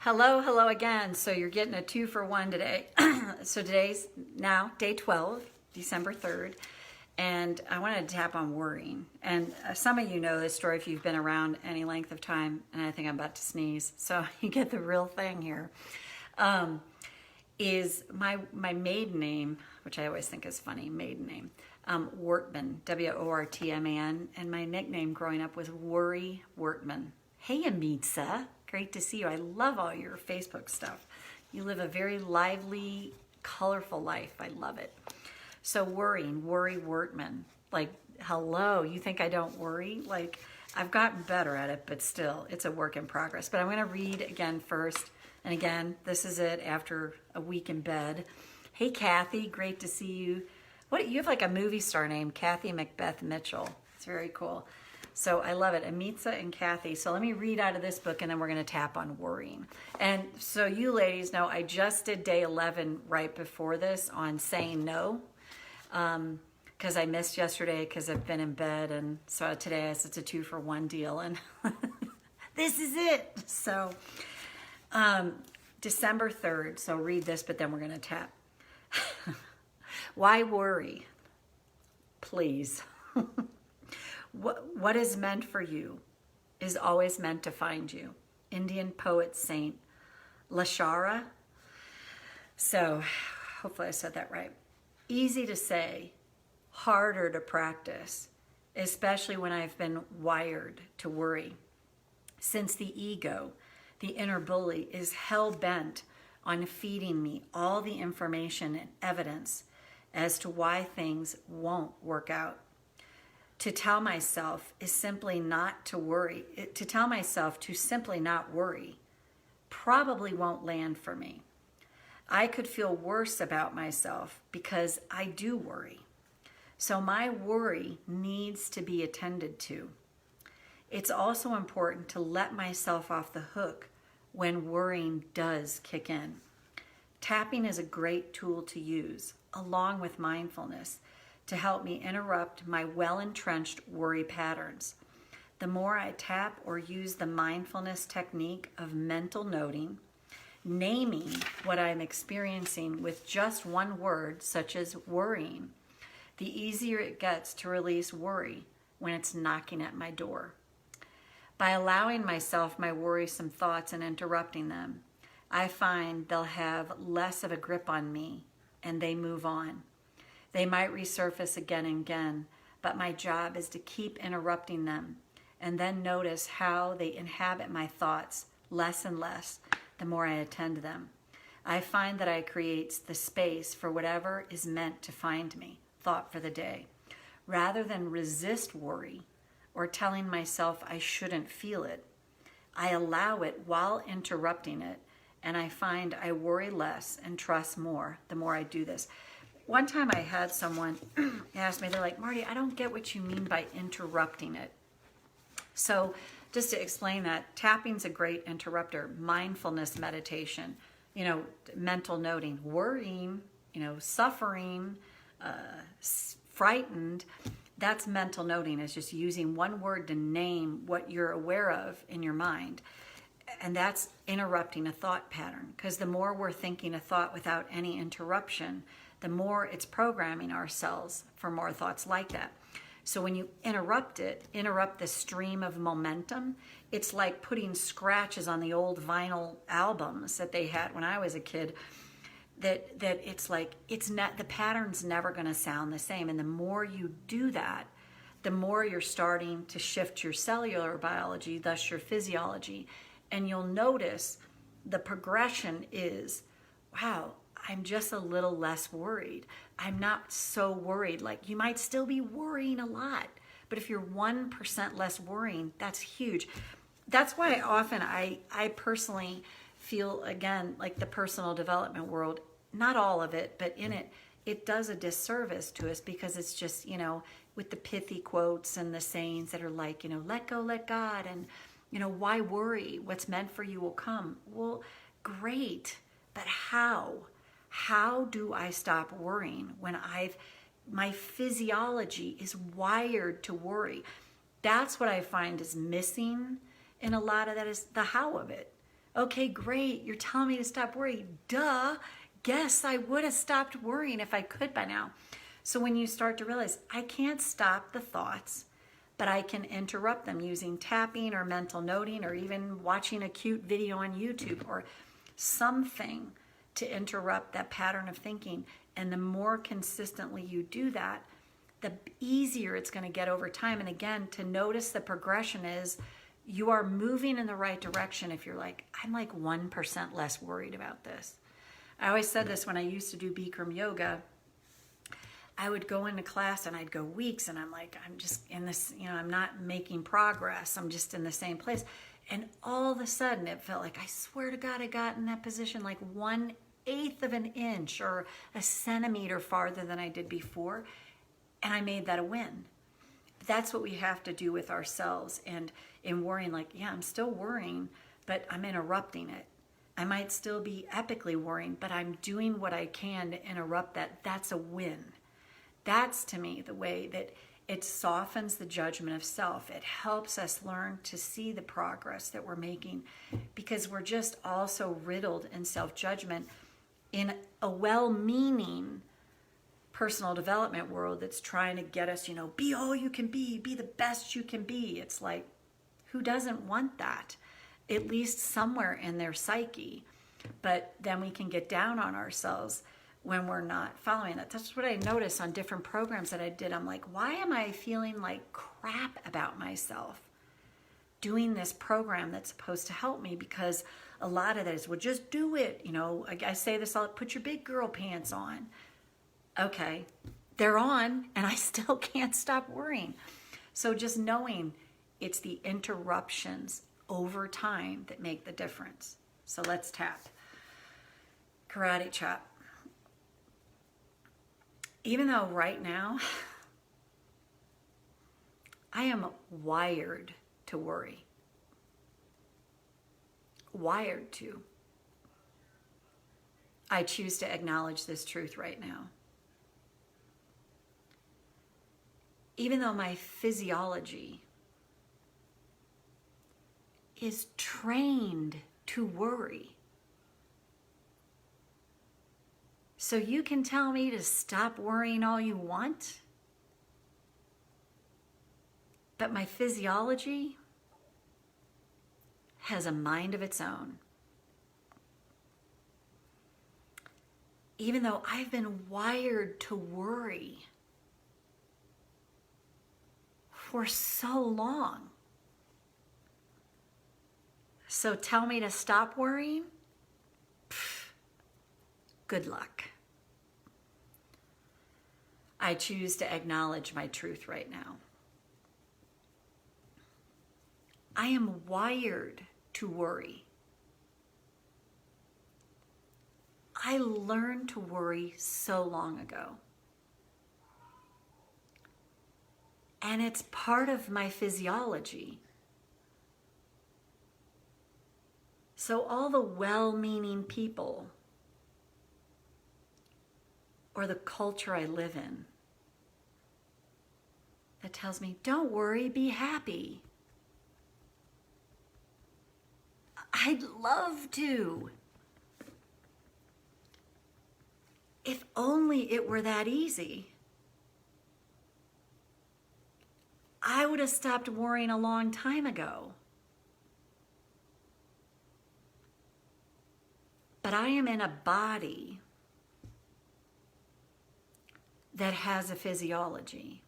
Hello again. So you're getting a 2-for-1 today. So today's now day 12, December 3rd. And I wanted to tap on worrying. And some of you know this story if you've been around any length of time. And I think I'm about to sneeze. So you get the real thing here. Is my maiden name, which I always think is funny, maiden name, Wortman, W-O-R-T-M-A-N. And my nickname growing up was Worry Wortman. Hey, Amitsa. Great to see you. I love all your Facebook stuff. You live a very lively, colorful life. I love it. So worrying, Worry Wortman. Like, hello, you think I don't worry? Like, I've gotten better at it, but still, it's a work in progress. But I'm going to read again first. And again, this is it after a week in bed. Hey, Kathy, great to see you. What, you have like a movie star name, Kathy Macbeth Mitchell. It's very cool. So I love it, Amitsa and Kathy. So let me read out of this book and then we're gonna tap on worrying. And so you ladies know I just did day 11 right before this on saying no. Because I missed yesterday because I've been in bed. And so today it's a 2-for-1 deal and this is it. So December 3rd, so read this, but then we're gonna tap. Why worry? Please. What is meant for you is always meant to find you. Indian poet Saint Lashara. So hopefully I said that right. Easy to say, harder to practice, especially when I've been wired to worry. Since the ego, the inner bully, is hell-bent on feeding me all the information and evidence as to why things won't work out. To tell myself is simply not to worry. To tell myself to simply not worry probably won't land for me. I could feel worse about myself because I do worry. So my worry needs to be attended to. It's also important to let myself off the hook when worrying does kick in. Tapping is a great tool to use, along with mindfulness, to help me interrupt my well-entrenched worry patterns. The more I tap or use the mindfulness technique of mental noting, naming what I'm experiencing with just one word, such as worrying, the easier it gets to release worry when it's knocking at my door. By allowing myself my worrisome thoughts and interrupting them, I find they'll have less of a grip on me and they move on. They might resurface again and again, but my job is to keep interrupting them and then notice how they inhabit my thoughts less and less the more I attend to them. I find that I create the space for whatever is meant to find me, thought for the day. Rather than resist worry or telling myself I shouldn't feel it, I allow it while interrupting it, and I find I worry less and trust more the more I do this. One time I had someone ask me, they're like, Marty, I don't get what you mean by interrupting it. So just to explain that, tapping's a great interrupter. Mindfulness meditation, mental noting, worrying, suffering, frightened. That's mental noting. It's just using one word to name what you're aware of in your mind. And that's interrupting a thought pattern, because the more we're thinking a thought without any interruption, the more it's programming ourselves for more thoughts like that. So when you interrupt the stream of momentum, it's like putting scratches on the old vinyl albums that they had when I was a kid, that it's like, the pattern's never gonna sound the same. And the more you do that, the more you're starting to shift your cellular biology, thus your physiology. And you'll notice the progression is, wow, I'm just a little less worried. I'm not so worried. Like, you might still be worrying a lot, but if you're 1% less worrying, that's huge. That's why often I personally feel, again, like the personal development world, not all of it, but in it, it does a disservice to us, because it's just, with the pithy quotes and the sayings that are like, let go, let God, and, why worry? What's meant for you will come. Well, great, but how? How do I stop worrying when my physiology is wired to worry? That's what I find is missing in a lot of that, is the how of it. Okay, great. You're telling me to stop worrying. Duh. Guess I would have stopped worrying if I could by now. So when you start to realize I can't stop the thoughts, but I can interrupt them using tapping or mental noting or even watching a cute video on YouTube or something to interrupt that pattern of thinking. And the more consistently you do that, the easier it's going to get over time. And again, to notice the progression is you are moving in the right direction if you're like, I'm like 1% less worried about this. I always said this when I used to do Bikram yoga. I would go into class and I'd go weeks and I'm like, I'm just in this, I'm not making progress. I'm just in the same place. And all of a sudden it felt like, I swear to God, I got in that position like 1/8 of an inch or a centimeter farther than I did before. And I made that a win. That's what we have to do with ourselves. And in worrying, like, yeah, I'm still worrying, but I'm interrupting it. I might still be epically worrying, but I'm doing what I can to interrupt that. That's a win. That's, to me, the way that it softens the judgment of self. It helps us learn to see the progress that we're making because we're just also riddled in self-judgment in a well-meaning personal development world that's trying to get us, be all you can be the best you can be. It's like, who doesn't want that? At least somewhere in their psyche. But then we can get down on ourselves when we're not following that. That's what I noticed on different programs that I did. I'm like, why am I feeling like crap about myself doing this program that's supposed to help me? Because a lot of that is, well, just do it. I say this all, put your big girl pants on. Okay, they're on and I still can't stop worrying. So just knowing it's the interruptions over time that make the difference. So let's tap. Karate chop. Even though right now I am wired to worry. Wired to. I choose to acknowledge this truth right now. Even though my physiology is trained to worry. So you can tell me to stop worrying all you want, but my physiology has a mind of its own. Even though I've been wired to worry for so long. So tell me to stop worrying? Pfft, good luck. I choose to acknowledge my truth right now. I am wired to worry. I learned to worry so long ago. And it's part of my physiology. So all the well-meaning people or the culture I live in that tells me, don't worry, be happy. I'd love to. If only it were that easy. I would have stopped worrying a long time ago. But I am in a body that has a physiology.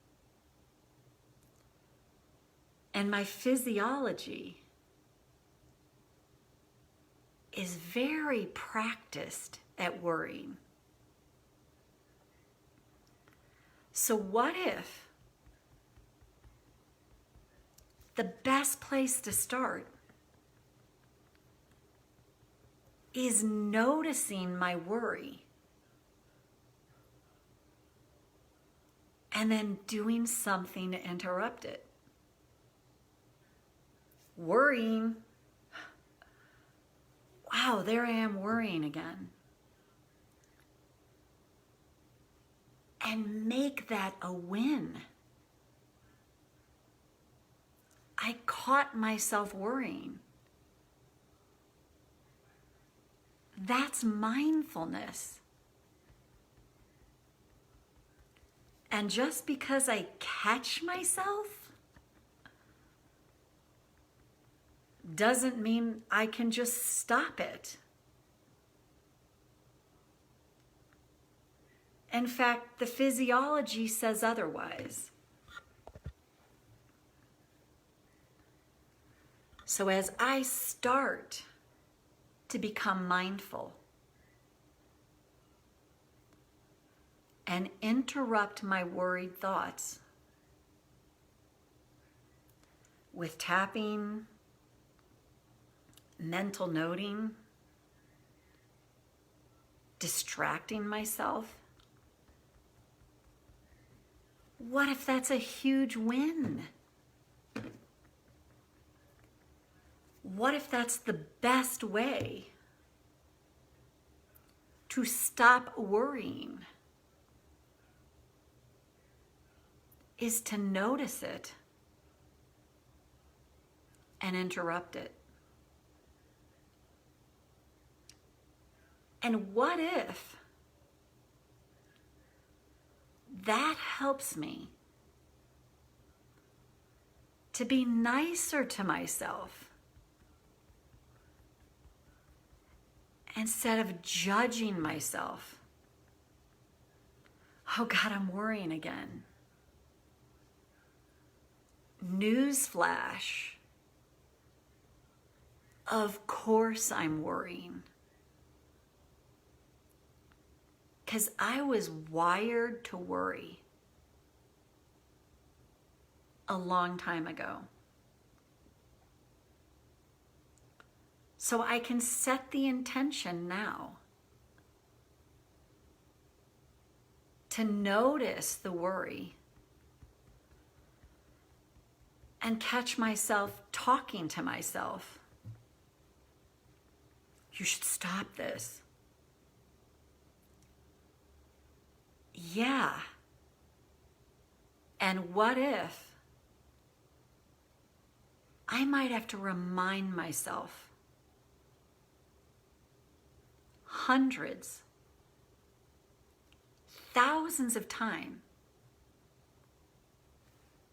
And my physiology is very practiced at worrying. So what if the best place to start is noticing my worry and then doing something to interrupt it? Worrying. Wow, there I am worrying again. And make that a win. I caught myself worrying. That's mindfulness. And just because I catch myself doesn't mean I can just stop it. In fact, the physiology says otherwise. So as I start to become mindful and interrupt my worried thoughts with tapping, mental noting, distracting myself, what if that's a huge win? What if that's the best way to stop worrying? Is to notice it and interrupt it. And what if that helps me to be nicer to myself instead of judging myself? Oh God, I'm worrying again. Newsflash. Of course I'm worrying. Because I was wired to worry a long time ago. So I can set the intention now to notice the worry and catch myself talking to myself. You should stop this. Yeah. And what if I might have to remind myself hundreds, thousands of times,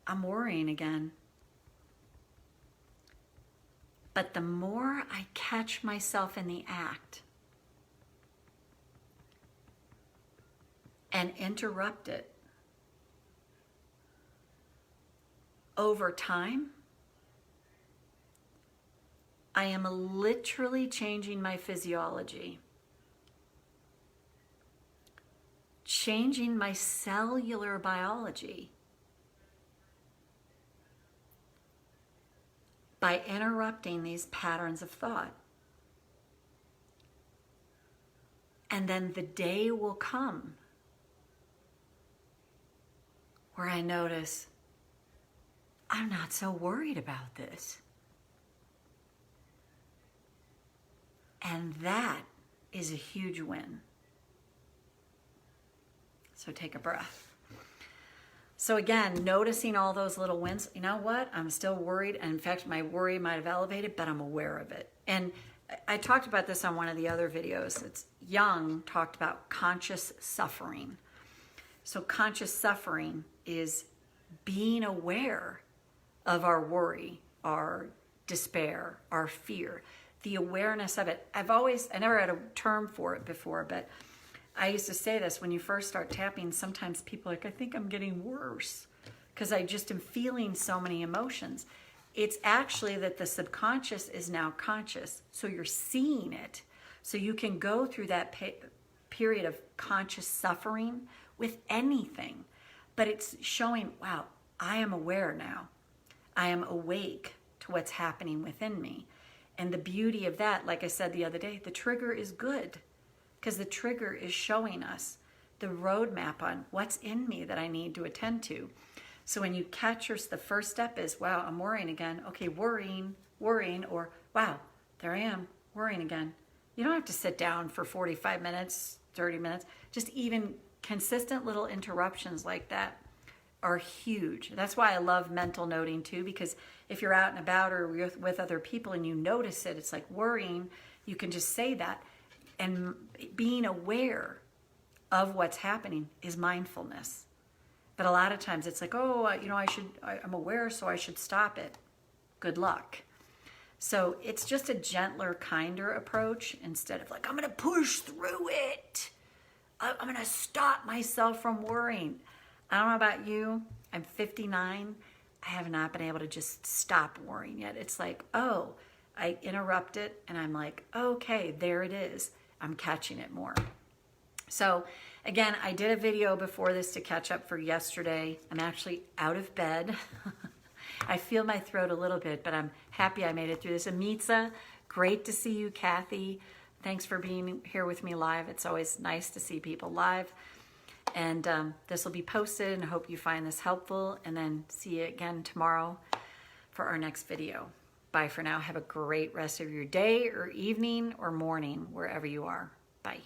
I'm worrying again. But the more I catch myself in the act and interrupt it, over time, I am literally changing my physiology, changing my cellular biology by interrupting these patterns of thought. And then the day will come where I notice, I'm not so worried about this. And that is a huge win. So take a breath. So again, noticing all those little wins. You know what? I'm still worried. And in fact, my worry might have elevated, but I'm aware of it. And I talked about this on one of the other videos. It's Jung talked about conscious suffering. So conscious suffering is being aware of our worry, our despair, our fear, the awareness of it. I never had a term for it before, but I used to say this, when you first start tapping, sometimes people are like, I think I'm getting worse because I just am feeling so many emotions. It's actually that the subconscious is now conscious. So you're seeing it. So you can go through that period of conscious suffering with anything. But it's showing, wow, I am aware now. I am awake to what's happening within me. And the beauty of that, like I said the other day, the trigger is good because the trigger is showing us the roadmap on what's in me that I need to attend to. So when you catch the first step is, wow, I'm worrying again. Okay, worrying, or wow, there I am, worrying again. You don't have to sit down for 45 minutes, 30 minutes. Just even consistent little interruptions like that are huge. That's why I love mental noting too, because if you're out and about or with other people and you notice it, it's like worrying, you can just say that. And being aware of what's happening is mindfulness. But a lot of times it's like, oh, I'm aware, so I should stop it. Good luck. So it's just a gentler, kinder approach instead of like, I'm going to push through it. I'm going to stop myself from worrying. I don't know about you. I'm 59. I have not been able to just stop worrying yet. It's like, oh, I interrupt it and I'm like, okay, there it is. I'm catching it more. So again, I did a video before this to catch up for yesterday. I'm actually out of bed. I feel my throat a little bit, but I'm happy I made it through this. Amitza, great to see you. Kathy, thanks for being here with me live. It's always nice to see people live. And this will be posted, and I hope you find this helpful. And then see you again tomorrow for our next video. Bye for now. Have a great rest of your day or evening or morning, wherever you are. Bye.